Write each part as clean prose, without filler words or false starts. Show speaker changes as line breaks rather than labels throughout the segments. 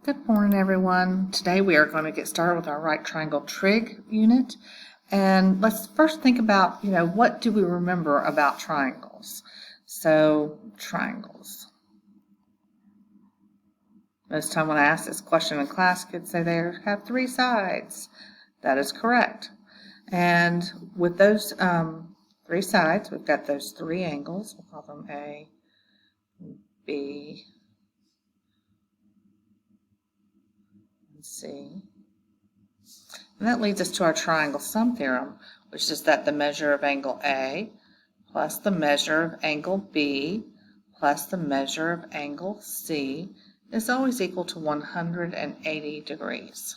Good morning, everyone. Today we are going to get started with our right triangle trig unit. And let's first think about, what do we remember about triangles? So, triangles. Most time when I ask this question in class, kids say they have three sides. That is correct. And with those three sides, we've got those three angles. We'll call them A, B, and C. And that leads us to our triangle sum theorem, which is that the measure of angle A plus the measure of angle B plus the measure of angle C is always equal to 180 degrees.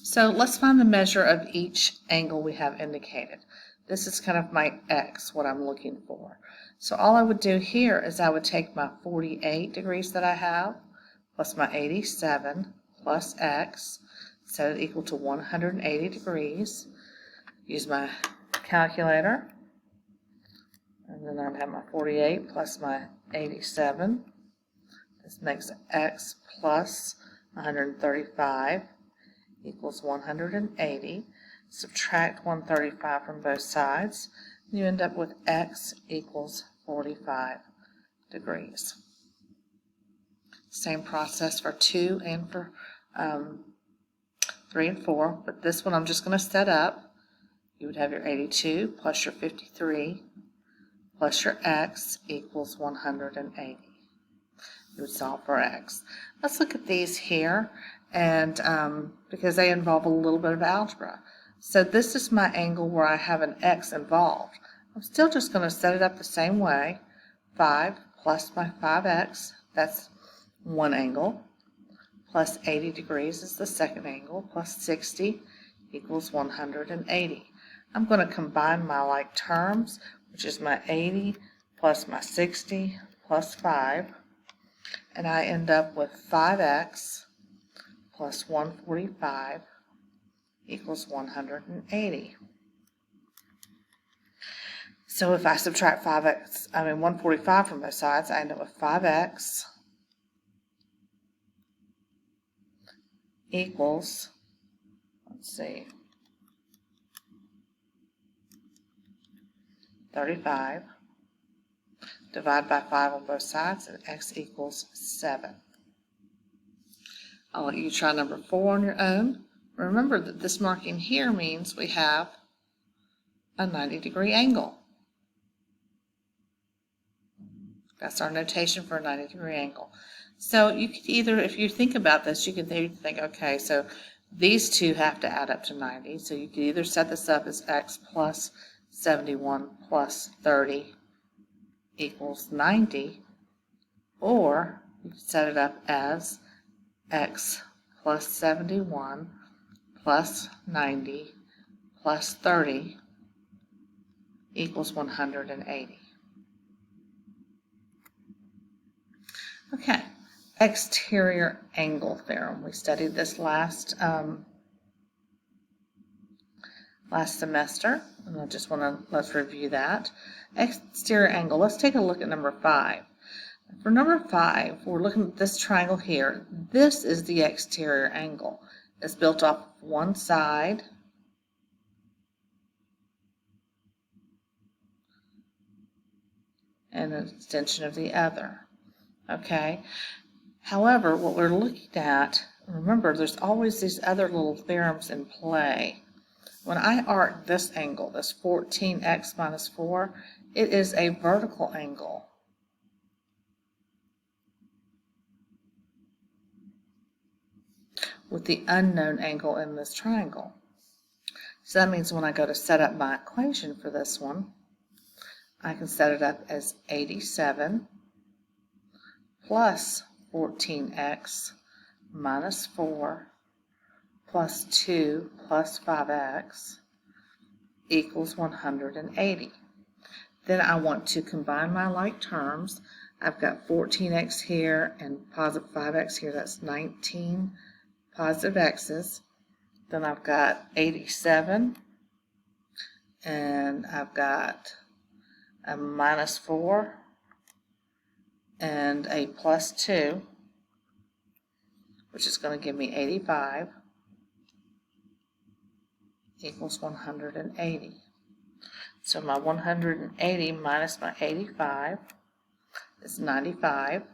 So let's find the measure of each angle we have indicated. This is kind of my X, what I'm looking for. So all I would do here is I would take my 48 degrees that I have plus my 87 plus X, set it equal to 180 degrees. Use my calculator. And then I'd have my 48 plus my 87. This makes X plus 135 equals 180. Subtract 135 from both sides. You end up with X equals 45 degrees. Same process for 2 and for 3 and 4, but this one I'm just going to set up. You would have your 82 plus your 53 plus your X equals 180. You would solve for X. Let's look at these here, and because they involve a little bit of algebra. So this is my angle where I have an X involved. I'm still just going to set it up the same way. 5 plus my 5X, that's one angle, plus 80 degrees is the second angle, plus 60 equals 180. I'm going to combine my like terms, which is my 80 plus my 60 plus 5, and I end up with 5X plus 145 equals 180. So if I subtract 145 from both sides, I end up with 5X equals, 35. Divide by 5 on both sides, and X equals 7. I'll let you try number 4 on your own. Remember that this marking here means we have a 90-degree angle. That's our notation for a 90-degree angle. So you could either, if you think about this, you can think, okay, so these two have to add up to 90. So you could either set this up as X plus 71 plus 30 equals 90, or you could set it up as X plus 71 plus 90 plus 30 equals 180. Okay, exterior angle theorem. We studied this last semester, and let's review that. Exterior angle. Let's take a look at number 5. For number 5, we're looking at this triangle here. This is the exterior angle. It's built off one side and an extension of the other. Okay. However, what we're looking at, remember, there's always these other little theorems in play. When I arc this angle, this 14x minus 4, it is a vertical angle. With the unknown angle in this triangle. So that means when I go to set up my equation for this one, I can set it up as 87 plus 14x minus 4 plus 2 plus 5x equals 180. Then I want to combine my like terms. I've got 14x here and positive 5x here. That's 19 positive x's. Then I've got 87 and I've got a minus 4 and a plus 2, which is going to give me 85, equals 180. So my 180 minus my 85 is 95.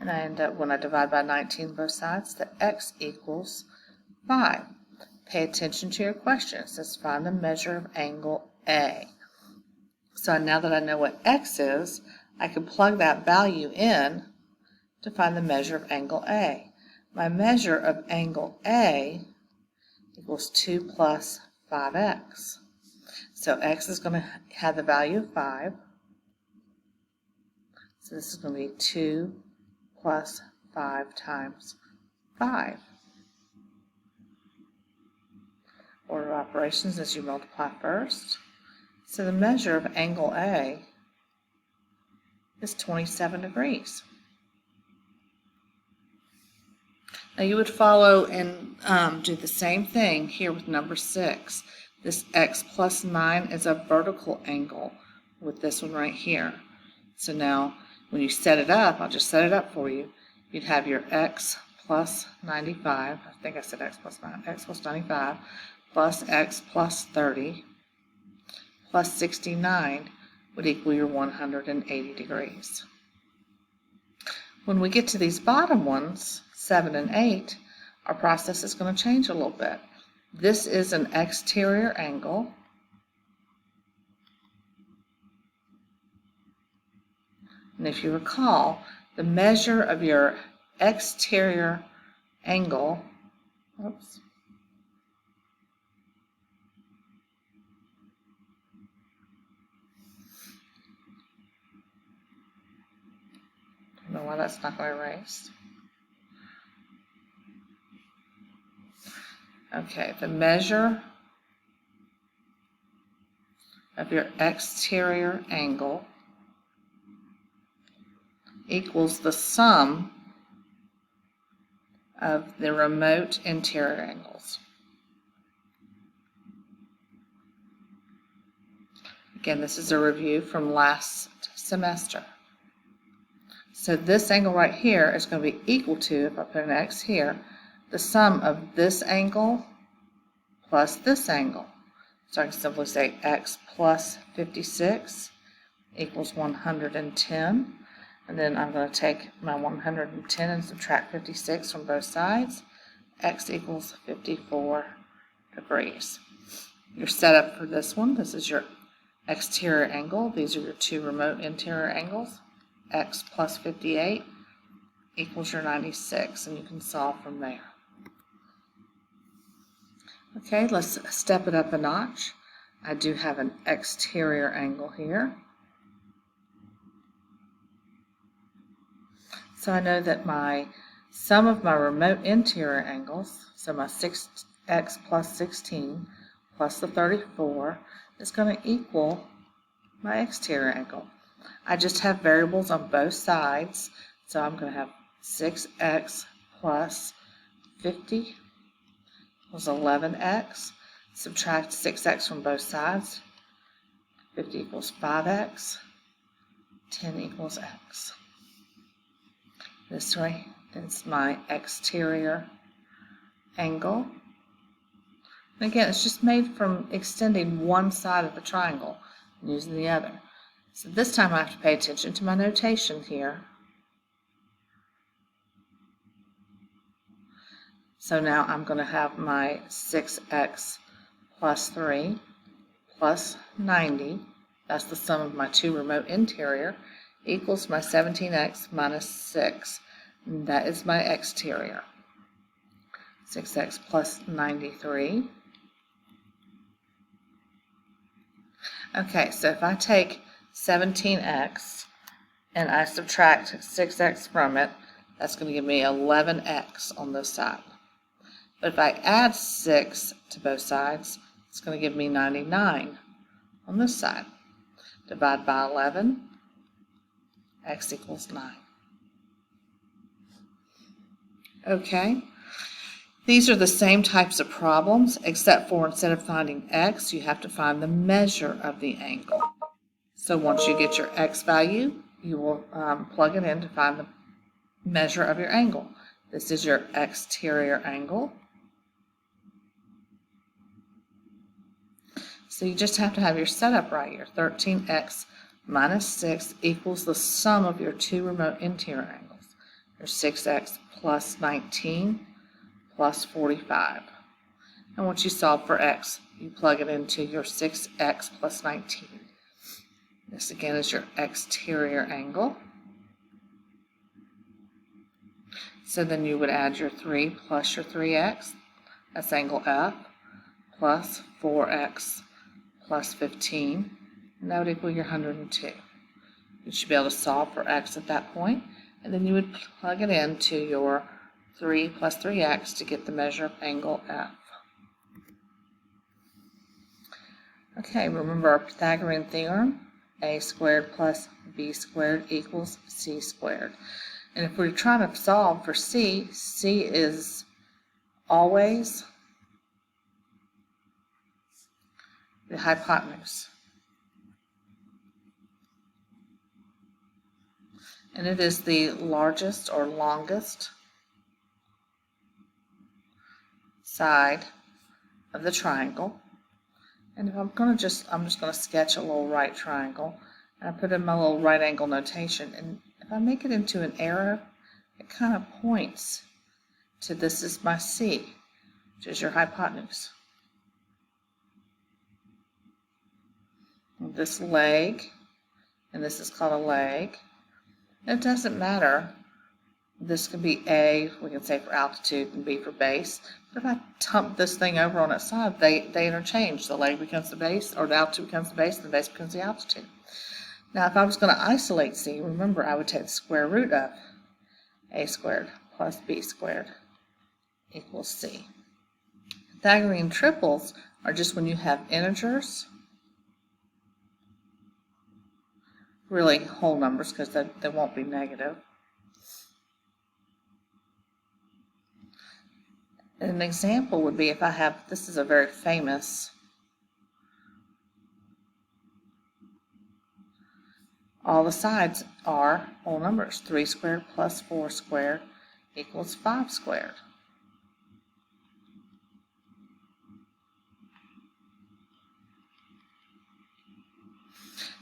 And I end up, when I divide by 19 both sides, that x equals 5. Pay attention to your question. It says find the measure of angle A. So now that I know what x is, I can plug that value in to find the measure of angle A. My measure of angle A equals 2 plus 5x. So x is going to have the value of 5. So this is going to be 2 plus 5 times 5. Order of operations as you multiply first. So the measure of angle A is 27 degrees. Now you would follow and do the same thing here with number 6. This x plus 9 is a vertical angle with this one right here. So now when you set it up, I'll just set it up for you. You'd have your x plus 95, I think I said x plus 9, x plus 95, plus x plus 30, plus 69 would equal your 180 degrees. When we get to these bottom ones, 7 and 8, our process is going to change a little bit. This is an exterior angle. And if you recall, the measure of your exterior angle, oops, I don't know why that's not going to erase. Okay, the measure of your exterior angle equals the sum of the remote interior angles. Again, this is a review from last semester. So this angle right here is going to be equal to, if I put an x here, the sum of this angle plus this angle. So I can simply say x plus 56 equals 110. And then I'm going to take my 110 and subtract 56 from both sides. X equals 54 degrees. Your setup for this one, this is your exterior angle. These are your two remote interior angles. X plus 58 equals your 96, and you can solve from there. Okay, let's step it up a notch. I do have an exterior angle here. So I know that my sum of my remote interior angles, so my 6x plus 16 plus the 34, is going to equal my exterior angle. I just have variables on both sides, so I'm going to have 6x plus 50 equals 11x. Subtract 6x from both sides. 50 equals 5x. 10 equals x. This way is my exterior angle. And again, it's just made from extending one side of the triangle and using the other. So this time I have to pay attention to my notation here. So now I'm going to have my 6x plus 3 plus 90, that's the sum of my two remote interior, equals my 17x minus 6. And that is my exterior. 6x plus 93. Okay, so if I take 17x and I subtract 6x from it, that's going to give me 11x on this side. But if I add 6 to both sides, it's going to give me 99 on this side. Divide by 11, x equals 9. Okay, These are the same types of problems, except for instead of finding x, you have to find the measure of the angle. So once you get your x value, you will plug it in to find the measure of your angle. This is your exterior angle. So you just have to have your setup right. Your 13x minus 6 equals the sum of your two remote interior angles. Your 6x plus 19 plus 45. And once you solve for x, you plug it into your 6x plus 19. This again is your exterior angle. So then you would add your 3 plus your 3x, that's angle F, plus 4x plus 15, and that would equal your 102. You should be able to solve for x at that point, and then you would plug it into your 3 plus 3x to get the measure of angle F. Okay, remember our Pythagorean theorem, a squared plus b squared equals c squared. And if we're trying to solve for c, c is always the hypotenuse. And it is the largest or longest side of the triangle. And if I'm just going to sketch a little right triangle, and I put in my little right angle notation, and if I make it into an arrow, it kind of points to this is my C, which is your hypotenuse. And this leg, and this is called a leg. It doesn't matter. This could be A, we can say for altitude, and B for base. But if I tump this thing over on its side, they interchange. The leg becomes the base, or the altitude becomes the base, and the base becomes the altitude. Now, if I was going to isolate C, remember I would take the square root of A squared plus B squared equals C. Pythagorean triples are just when you have integers, really whole numbers because they won't be negative. An example would be if I have, this is a very famous, all the sides are whole numbers. 3 squared plus 4 squared equals 5 squared.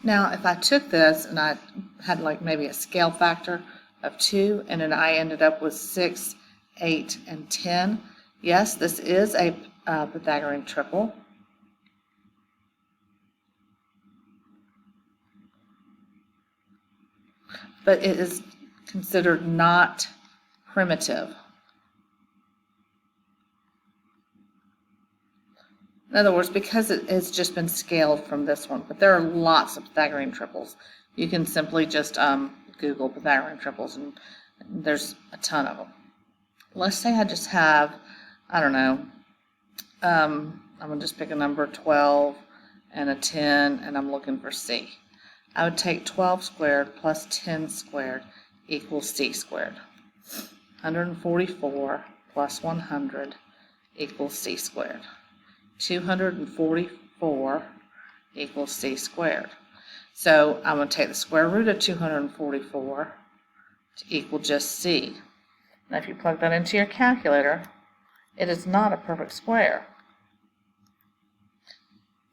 Now, if I took this and I had like maybe a scale factor of 2 and then I ended up with 6, 8, and 10, yes, this is a Pythagorean triple. But it is considered not primitive. In other words, because it has just been scaled from this one, but there are lots of Pythagorean triples. You can simply just Google Pythagorean triples, and there's a ton of them. Let's say I just have, I don't know, I'm going to just pick a number, 12 and a 10, and I'm looking for C. I would take 12 squared plus 10 squared equals C squared. 144 plus 100 equals C squared. 244 equals C squared. So I'm going to take the square root of 244 to equal just C. Now if you plug that into your calculator, it is not a perfect square.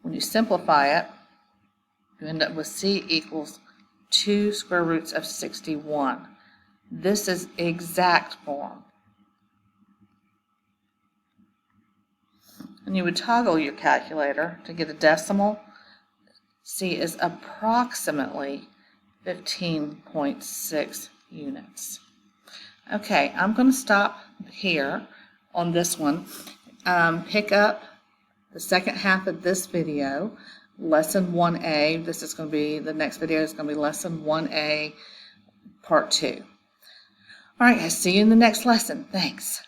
When you simplify it, you end up with C equals 2 square roots of 61. This is exact form. And you would toggle your calculator to get a decimal. C is approximately 15.6 units. Okay, I'm going to stop here on this one. Pick up the second half of this video, lesson 1A. This is going to be, the next video is going to be lesson 1A, part 2. All right, guys, see you in the next lesson. Thanks.